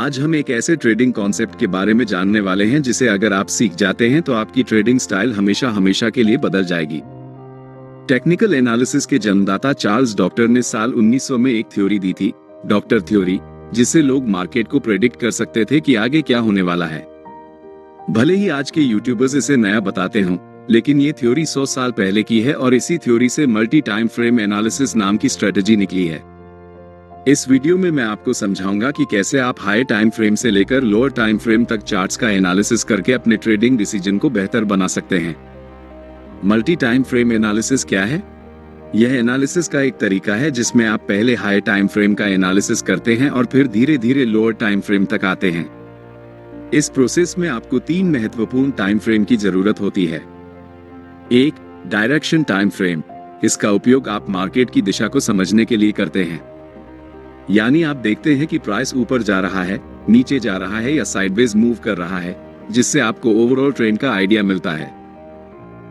आज हम एक ऐसे ट्रेडिंग कॉन्सेप्ट के बारे में जानने वाले हैं जिसे अगर आप सीख जाते हैं तो आपकी ट्रेडिंग स्टाइल हमेशा हमेशा के लिए बदल जाएगी। टेक्निकल एनालिसिस के जन्मदाता चार्ल्स डॉक्टर ने साल 1900 में एक थ्योरी दी थी, डॉक्टर थ्योरी, जिससे लोग मार्केट को प्रेडिक्ट कर सकते थे कि आगे क्या होने वाला है। भले ही आज के यूट्यूबर्स इसे नया बताते हों, लेकिन ये थ्योरी 100 साल पहले की है और इसी थ्योरी से मल्टी टाइम फ्रेम एनालिसिस नाम की स्ट्रेटजी निकली है। इस वीडियो में मैं आपको समझाऊंगा कि कैसे आप हाई टाइम फ्रेम से लेकर लोअर टाइम फ्रेम तक चार्ट्स का एनालिसिस करके अपने ट्रेडिंग डिसीजन को बेहतर बना सकते हैं। मल्टी टाइम फ्रेम एनालिसिस क्या है? यह एनालिसिस का एक तरीका है जिसमें आप पहले हाई टाइम फ्रेम का एनालिसिस करते हैं और फिर धीरे धीरे लोअर टाइम फ्रेम तक आते हैं। इस प्रोसेस में आपको 3 महत्वपूर्ण टाइम फ्रेम की जरूरत होती है। 1. Direction time frame. इसका उपयोग आप मार्केट की दिशा को समझने के लिए करते हैं। यानी आप देखते हैं कि प्राइस ऊपर जा रहा है, नीचे जा रहा है या साइडवेज मूव कर रहा है, जिससे आपको ओवरऑल ट्रेंड का आइडिया मिलता है।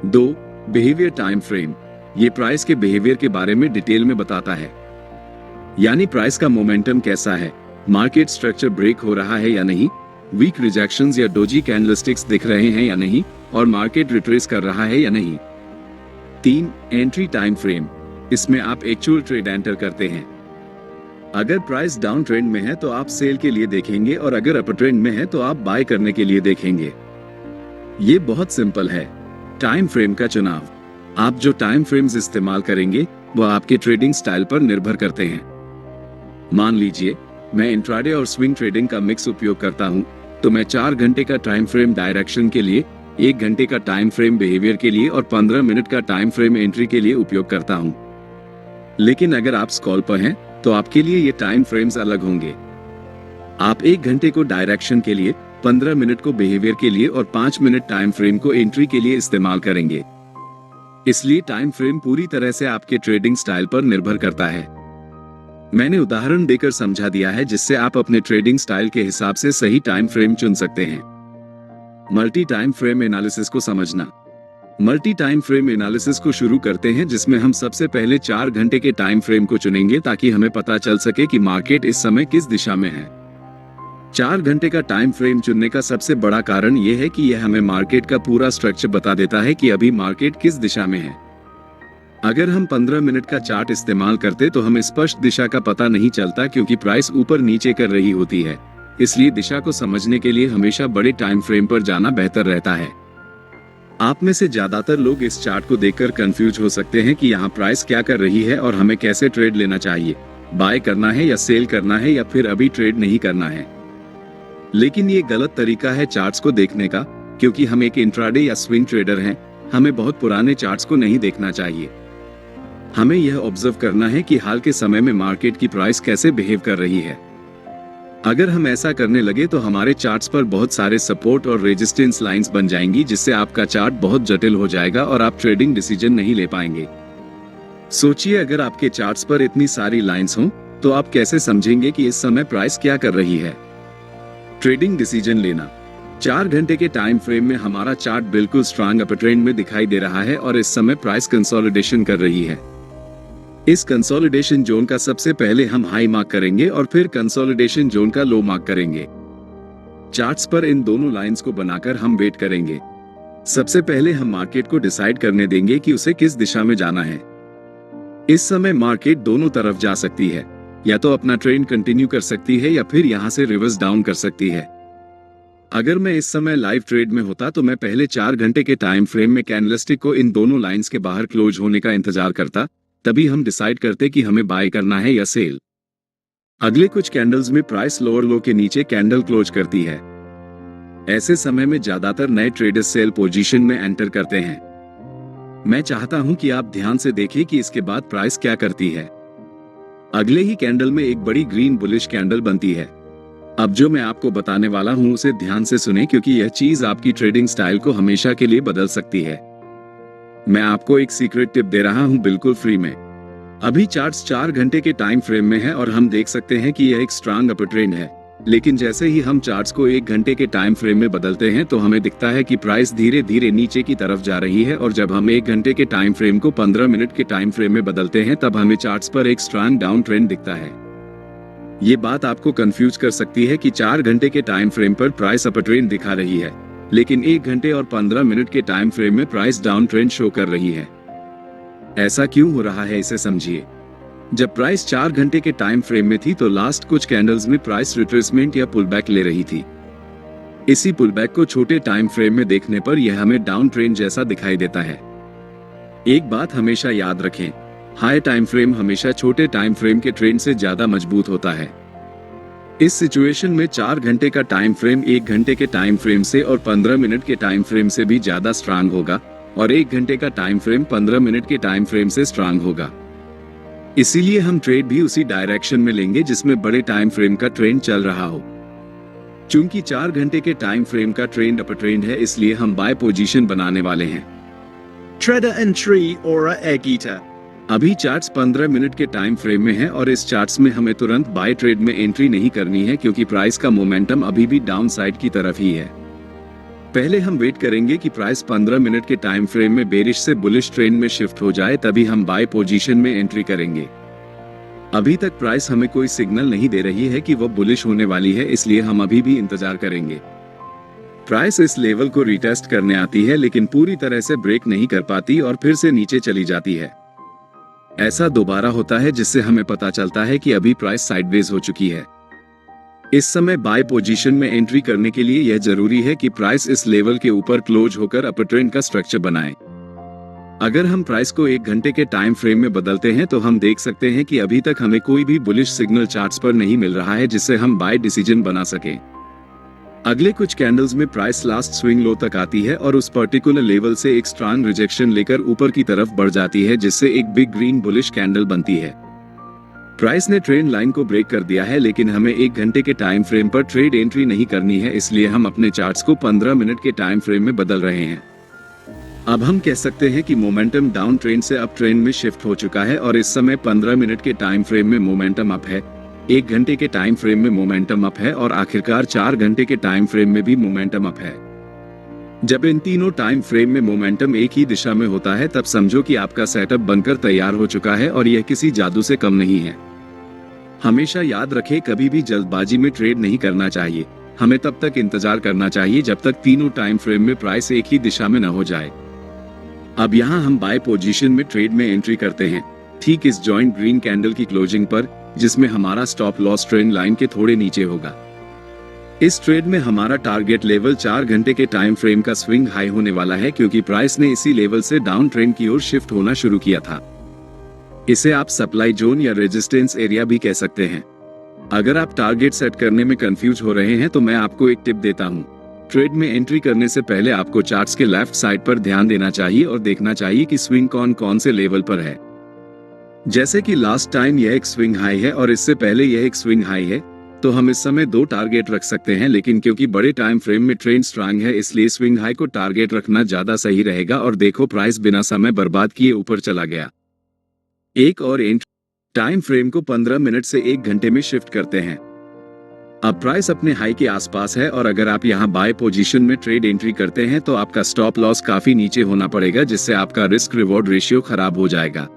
2. Behaviour time frame. ये प्राइस के बिहेवियर के बारे में डिटेल में बताता है। यानी प्राइस का मोमेंटम कैसा है, मार्केट स्ट्रक्चर ब्रेक हो रहा है या नहीं, वीक रिजेक्शंस या डोजी कैंडलस्टिक्स दिख रहे हैं या नहीं, और मार्केट रिट्रेस कर रहा है या नहीं। 3. Entry time frame. इसमें आप एक्चुअल ट्रेड एंटर करते हैं। अगर प्राइस डाउन ट्रेंड में है तो आप सेल के लिए देखेंगे और अगर अपर ट्रेंड में है तो आप बाय करने के लिए देखेंगे। ये बहुत सिंपल है। टाइम फ्रेम का चुनाव। आप जो टाइम फ्रेम्स इस्तेमाल करेंगे वो आपके ट्रेडिंग स्टाइल पर निर्भर करते हैं। मान लीजिए मैं इंट्राडे और स्विंग ट्रेडिंग का मिक्स उपयोग करता हूं, तो मैं 4 घंटे का टाइम फ्रेम डायरेक्शन के लिए, 1 घंटे का टाइम फ्रेम बिहेवियर के लिए और 15 मिनट का टाइम फ्रेम एंट्री के लिए उपयोग करता हूं। लेकिन अगर आप स्कॉल्पर हैं तो आपके लिए ये टाइम फ्रेम्स अलग होंगे। आप 1 घंटे को डायरेक्शन के लिए, 15 मिनट को बिहेवियर के लिए और 5 मिनट टाइम फ्रेम को एंट्री के लिए इस्तेमाल करेंगे। इसलिए टाइम फ्रेम पूरी तरह से आपके ट्रेडिंग स्टाइल पर निर्भर करता है। मैंने उदाहरण देकर समझा दिया है जिससे आप अपने ट्रेडिंग स्टाइल के हिसाब से सही टाइम फ्रेम चुन सकते हैं। मल्टी टाइम फ्रेम एनालिसिस को समझना। मल्टी टाइम फ्रेम एनालिसिस को शुरू करते हैं, जिसमें हम सबसे पहले 4 घंटे के टाइम फ्रेम को चुनेंगे ताकि हमें पता चल सके कि मार्केट इस समय किस दिशा में है। 4 घंटे का टाइम फ्रेम चुनने का सबसे बड़ा कारण यह है कि यह हमें मार्केट का पूरा स्ट्रक्चर बता देता है कि अभी मार्केट किस दिशा में है। अगर हम 15 मिनट का चार्ट इस्तेमाल करते तो हमें स्पष्ट दिशा का पता नहीं चलता, क्योंकि प्राइस ऊपर नीचे कर रही होती है। इसलिए दिशा को समझने के लिए हमेशा बड़े टाइम फ्रेम पर जाना बेहतर रहता है। आप में से ज्यादातर लोग इस चार्ट को देखकर कंफ्यूज हो सकते हैं कि यहाँ प्राइस क्या कर रही है और हमें कैसे ट्रेड लेना चाहिए, बाय करना है या सेल करना है या फिर अभी ट्रेड नहीं करना है। लेकिन ये गलत तरीका है चार्ट्स को देखने का, क्योंकि हम एक इंट्राडे या स्विंग ट्रेडर हैं। हमें बहुत पुराने चार्ट्स को नहीं देखना चाहिए। हमें यह ऑब्जर्व करना है कि हाल के समय में मार्केट की प्राइस कैसे बिहेव कर रही है। अगर हम ऐसा करने लगे तो हमारे चार्ट्स पर बहुत सारे सपोर्ट और रेजिस्टेंस लाइंस बन जाएंगी, जिससे आपका चार्ट बहुत जटिल हो जाएगा और आप ट्रेडिंग डिसीजन नहीं ले पाएंगे। सोचिए, अगर आपके चार्ट्स पर इतनी सारी लाइंस हों तो आप कैसे समझेंगे कि इस समय प्राइस क्या कर रही है। ट्रेडिंग डिसीजन लेना। 4 घंटे के टाइम फ्रेम में हमारा चार्ट बिल्कुल स्ट्रांग अपर ट्रेंड में दिखाई दे रहा है और इस समय प्राइस कंसोलिडेशन कर रही है। इस कंसोलिडेशन जोन का सबसे पहले हम हाई मार्क करेंगे और फिर कंसोलिडेशन जोन का लो मार्क करेंगे। चार्ट्स पर इन दोनों लाइंस को बनाकर हम वेट करेंगे। सबसे पहले हम मार्केट को डिसाइड करने देंगे कि उसे किस दिशा में जाना है। इस समय मार्केट दोनों तरफ जा सकती है, या तो अपना ट्रेंड कंटिन्यू कर सकती है या फिर यहां से रिवर्स डाउन कर सकती है। अगर मैं इस समय लाइव ट्रेड में होता तो मैं पहले 4 घंटे के टाइम फ्रेम में कैंडलस्टिक को इन दोनों लाइंस के बाहर क्लोज होने का इंतजार करता, तभी हम डिसाइड करते कि हमें बाय करना है या सेल। अगले कुछ कैंडल्स में प्राइस लोअर लो के नीचे कैंडल क्लोज करती है। ऐसे समय में ज्यादातर नए ट्रेडर्स सेल पोजीशन में एंटर करते हैं। मैं चाहता हूं कि आप ध्यान से देखें कि इसके बाद प्राइस क्या करती है। अगले ही कैंडल में एक बड़ी ग्रीन बुलिश कैंडल बनती है। अब जो मैं आपको बताने वाला हूं उसे ध्यान से सुने, क्योंकि यह चीज आपकी ट्रेडिंग स्टाइल को हमेशा के लिए बदल सकती है। मैं आपको एक सीक्रेट टिप दे रहा हूं बिल्कुल फ्री में। अभी चार्ट्स 4 घंटे के टाइम फ्रेम में है और हम देख सकते हैं कि यह एक स्ट्रांग अपर ट्रेंड है। लेकिन जैसे ही हम चार्ट्स को 1 घंटे के टाइम फ्रेम में बदलते हैं तो हमें दिखता है कि प्राइस धीरे धीरे नीचे की तरफ जा रही है, और जब हम 1 घंटे के टाइम फ्रेम को 15 मिनट के टाइम फ्रेम में बदलते हैं तब हमें चार्ट्स पर एक स्ट्रांग डाउन ट्रेंड दिखता है। ये बात आपको कंफ्यूज कर सकती है कि 4 घंटे के टाइम फ्रेम पर प्राइस अपर ट्रेंड दिखा रही है, लेकिन 1 घंटे और 15 मिनट के टाइम फ्रेम में प्राइस डाउन ट्रेंड शो कर रही है। ऐसा क्यों हो रहा है, इसे समझिए। जब प्राइस 4 घंटे के टाइम फ्रेम में थी तो लास्ट कुछ कैंडल्स में प्राइस रिट्रेसमेंट या पुलबैक ले रही थी। इसी पुलबैक को छोटे टाइम फ्रेम में देखने पर यह हमें डाउन ट्रेंड जैसा दिखाई देता है। एक बात हमेशा याद रखें, हाई टाइम फ्रेम हमेशा छोटे टाइम फ्रेम के ट्रेंड से ज्यादा मजबूत होता है। इस सिचुएशन में 4 घंटे का टाइम फ्रेम 1 घंटे के टाइम फ्रेम से और 15 मिनट के टाइम फ्रेम से भी ज्यादा स्ट्रांग होगा और 1 घंटे का टाइम फ्रेम 15 मिनट के टाइम फ्रेम से स्ट्रांग होगा। इसीलिए हम ट्रेड भी उसी डायरेक्शन में लेंगे जिसमें बड़े टाइम फ्रेम का ट्रेंड चल रहा हो। चूंकि 4 घंटे के टाइम फ्रेम का ट्रेंड अपर ट्रेंड है, इसलिए हम बाय पोजीशन बनाने वाले हैं। Trader entry Aura Agita. अभी चार्ट्स 15 मिनट के टाइम फ्रेम में है और इस चार्ट्स में हमें तुरंत बाय ट्रेड में एंट्री नहीं करनी है क्योंकि प्राइस का मोमेंटम अभी भी डाउन साइड की तरफ ही है। पहले हम वेट करेंगे कि प्राइस 15 मिनट के टाइम फ्रेम में बेरिश से बुलिश ट्रेंड में शिफ्ट हो जाए, तभी हम बाय पोजीशन में एंट्री करेंगे। अभी तक प्राइस हमें कोई सिग्नल नहीं दे रही है कि वो बुलिश होने वाली है, इसलिए हम अभी भी इंतजार करेंगे। प्राइस इस लेवल को रिटेस्ट करने आती है लेकिन पूरी तरह से ब्रेक नहीं कर पाती और फिर से नीचे चली जाती है। ऐसा दोबारा होता है जिससे हमें पता चलता है कि अभी प्राइस साइडवेज हो चुकी है। इस समय बाय पोजीशन में एंट्री करने के लिए यह जरूरी है कि प्राइस इस लेवल के ऊपर क्लोज होकर अपर ट्रेंड का स्ट्रक्चर बनाए। अगर हम प्राइस को 1 घंटे के टाइम फ्रेम में बदलते हैं तो हम देख सकते हैं कि अभी तक हमें कोई भी बुलिश सिग्नल चार्ट्स पर नहीं मिल रहा है जिससे हम बाय डिसीजन बना सकें। अगले कुछ कैंडल्स में प्राइस लास्ट स्विंग लो तक आती है और उस पर्टिकुलर लेवल से एक स्ट्रांग रिजेक्शन लेकर ऊपर की तरफ बढ़ जाती है, जिससे एक बिग ग्रीन बुलिश कैंडल बनती है। प्राइस ने ट्रेंड लाइन को ब्रेक कर दिया है लेकिन हमें 1 घंटे के टाइम फ्रेम पर ट्रेड एंट्री नहीं करनी है, इसलिए हम अपने चार्ट्स को 15 मिनट के टाइम फ्रेम में बदल रहे हैं। अब हम कह सकते हैं कि मोमेंटम डाउन ट्रेंड से अप ट्रेंड में शिफ्ट हो चुका है और इस समय 15 मिनट के टाइम फ्रेम में मोमेंटम अप है, 1 घंटे के टाइम फ्रेम में मोमेंटम अप है और आखिरकार 4 घंटे के टाइम फ्रेम में भी मोमेंटम अप है। जब इन तीनों टाइम फ्रेम में मोमेंटम एक ही दिशा में होता है तब समझो कि आपका सेटअप बनकर तैयार हो चुका है और यह किसी जादू से कम नहीं है। हमेशा याद रखें, कभी भी जल्दबाजी में ट्रेड नहीं करना चाहिए। हमें तब तक इंतजार करना चाहिए जब तक तीनों टाइम फ्रेम में प्राइस एक ही दिशा में न हो जाए। अब यहाँ हम बाय पोजीशन में ट्रेड में एंट्री करते हैं, ठीक इस जॉइंट ग्रीन कैंडल की क्लोजिंग पर, जिसमें हमारा स्टॉप लॉस ट्रेंड लाइन के थोड़े नीचे होगा। इस ट्रेड में हमारा टारगेट लेवल 4 घंटे के टाइम फ्रेम का स्विंग हाई होने वाला है क्योंकि प्राइस ने इसी लेवल से डाउन ट्रेंड की ओर शिफ्ट होना शुरू किया था। इसे आप सप्लाई जोन या रेजिस्टेंस एरिया भी कह सकते हैं। अगर आप टारगेट सेट करने में कंफ्यूज हो रहे हैं तो मैं आपको एक टिप देता हूं। ट्रेड में एंट्री करने से पहले आपको चार्ट्स के लेफ्ट साइड पर ध्यान देना चाहिए और देखना चाहिए कि स्विंग कौन कौन से लेवल पर है। जैसे कि लास्ट टाइम यह एक स्विंग हाई है और इससे पहले यह एक स्विंग हाई है, तो हम इस समय 2 टारगेट रख सकते हैं, लेकिन क्योंकि बड़े टाइम फ्रेम में ट्रेंड स्ट्रांग है इसलिए स्विंग हाई को टारगेट रखना ज्यादा सही रहेगा। और देखो, प्राइस बिना समय बर्बाद किए ऊपर चला गया। एक और एंट्री टाइम फ्रेम को 15 मिनट से 1 घंटे में शिफ्ट करते हैं। अब प्राइस अपने हाई के आसपास है और अगर आप यहां बाय पोजीशन में ट्रेड एंट्री करते हैं तो आपका स्टॉप लॉस काफी नीचे होना पड़ेगा, जिससे आपका रिस्क रिवॉर्ड रेशियो खराब हो जाएगा।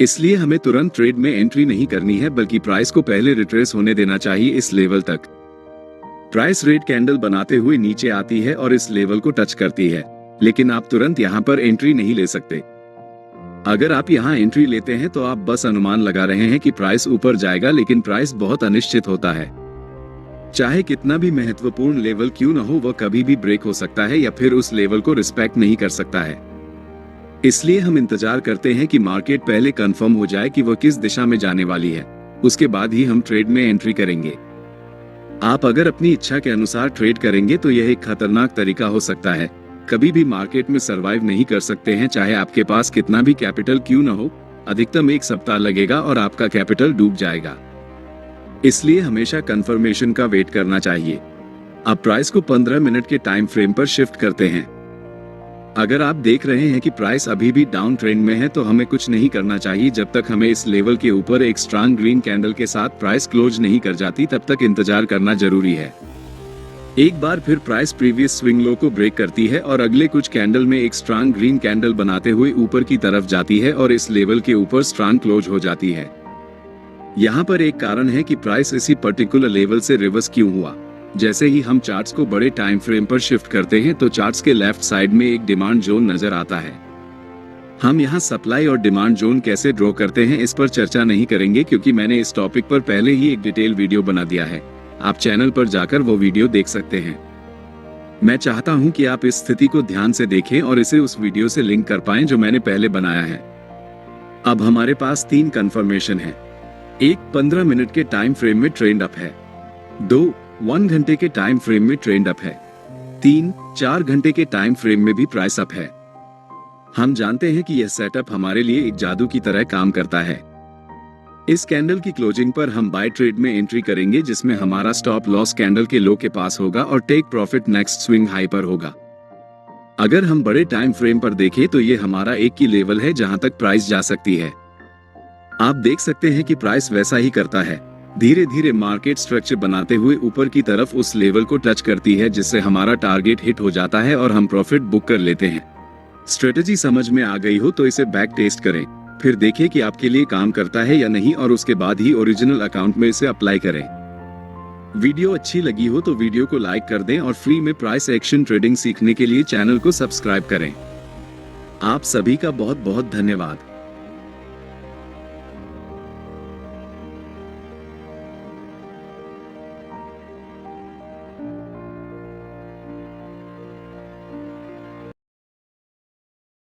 इसलिए हमें तुरंत ट्रेड में एंट्री नहीं करनी है, बल्कि प्राइस को पहले रिट्रेस होने देना चाहिए इस लेवल तक। प्राइस रेड कैंडल बनाते हुए नीचे आती है और इस लेवल को टच करती है, लेकिन आप तुरंत यहां पर एंट्री नहीं ले सकते। अगर आप यहां एंट्री लेते हैं तो आप बस अनुमान लगा रहे हैं कि प्राइस ऊपर जाएगा, लेकिन प्राइस बहुत अनिश्चित होता है। चाहे कितना भी महत्वपूर्ण लेवल क्यों न हो, वह कभी भी ब्रेक हो सकता है या फिर उस लेवल को रिस्पेक्ट नहीं कर सकता है। इसलिए हम इंतजार करते हैं कि मार्केट पहले कंफर्म हो जाए कि वह किस दिशा में जाने वाली है, उसके बाद ही हम ट्रेड में एंट्री करेंगे। आप अगर अपनी इच्छा के अनुसार ट्रेड करेंगे तो यह एक खतरनाक तरीका हो सकता है। कभी भी मार्केट में सरवाइव नहीं कर सकते हैं, चाहे आपके पास कितना भी कैपिटल क्यों न हो। अधिकतम 1 सप्ताह लगेगा और आपका कैपिटल डूब जाएगा। इसलिए हमेशा कंफर्मेशन का वेट करना चाहिए। अब प्राइस को 15 मिनट के टाइम फ्रेम पर शिफ्ट करते हैं। अगर आप देख रहे हैं कि प्राइस अभी भी डाउन ट्रेंड में है तो हमें कुछ नहीं करना चाहिए जब तक हमें इस लेवल के ऊपर एक स्ट्रांग ग्रीन कैंडल के साथ प्राइस क्लोज नहीं कर जाती, तब तक इंतजार करना जरूरी है। एक बार फिर प्राइस प्रीवियस स्विंग लो को ब्रेक करती है और अगले कुछ कैंडल में एक स्ट्रांग ग्रीन कैंडल बनाते हुए ऊपर की तरफ जाती है और इस लेवल के ऊपर स्ट्रांग क्लोज हो जाती है। यहाँ पर एक कारण है कि प्राइस इसी पर्टिकुलर लेवल से रिवर्स क्यों हुआ। जैसे ही हम चार्ट्स को बड़े टाइम फ्रेम पर शिफ्ट करते हैं तो चार्ट्स के लेफ्ट साइड में एक डिमांड जोन नजर आता है। हम यहाँ सप्लाई और डिमांड जोन कैसे ड्रॉ करते हैं इस पर चर्चा नहीं करेंगे, क्योंकि मैंने इस टॉपिक पर पहले ही एक डिटेल वीडियो बना दिया है। आप चैनल पर जाकर वो वीडियो देख सकते हैं। मैं चाहता हूँ कि आप इस स्थिति को ध्यान से देखें और इसे उस वीडियो से लिंक कर पाएं जो मैंने पहले बनाया है। अब हमारे पास 3 कंफर्मेशन है। 1 15 मिनट के टाइम फ्रेम में ट्रेंड अप है। 2 1 घंटे के टाइम फ्रेम में ट्रेंड अप है। 3 4 घंटे के टाइम फ्रेम में भी प्राइस अप है। हम जानते हैं कि यह सेटअप हमारे लिए एक जादू की तरह काम करता है। इस कैंडल की क्लोजिंग पर हम बाय ट्रेड में एंट्री करेंगे, जिसमें हमारा स्टॉप लॉस कैंडल के लो के पास होगा और take profit next swing high पर होगा। अगर हम बड़े टाइम फ्रेम पर देखें तो ये हमारा एक की लेवल है जहां तक प्राइस जा सकती है। आप देख सकते हैं कि प्राइस वैसा ही करता है, धीरे धीरे मार्केट स्ट्रक्चर बनाते हुए ऊपर की तरफ उस लेवल को टच करती है, जिससे हमारा टारगेट हिट हो जाता है और हम प्रॉफिट बुक कर लेते हैं। स्ट्रेटजी समझ में आ गई हो तो इसे बैक टेस्ट करें, फिर देखें कि आपके लिए काम करता है या नहीं, और उसके बाद ही ओरिजिनल अकाउंट में इसे अप्लाई करें। वीडियो अच्छी लगी हो तो वीडियो को लाइक कर दें और फ्री में प्राइस एक्शन ट्रेडिंग सीखने के लिए चैनल को सब्सक्राइब करें। आप सभी का बहुत बहुत धन्यवाद।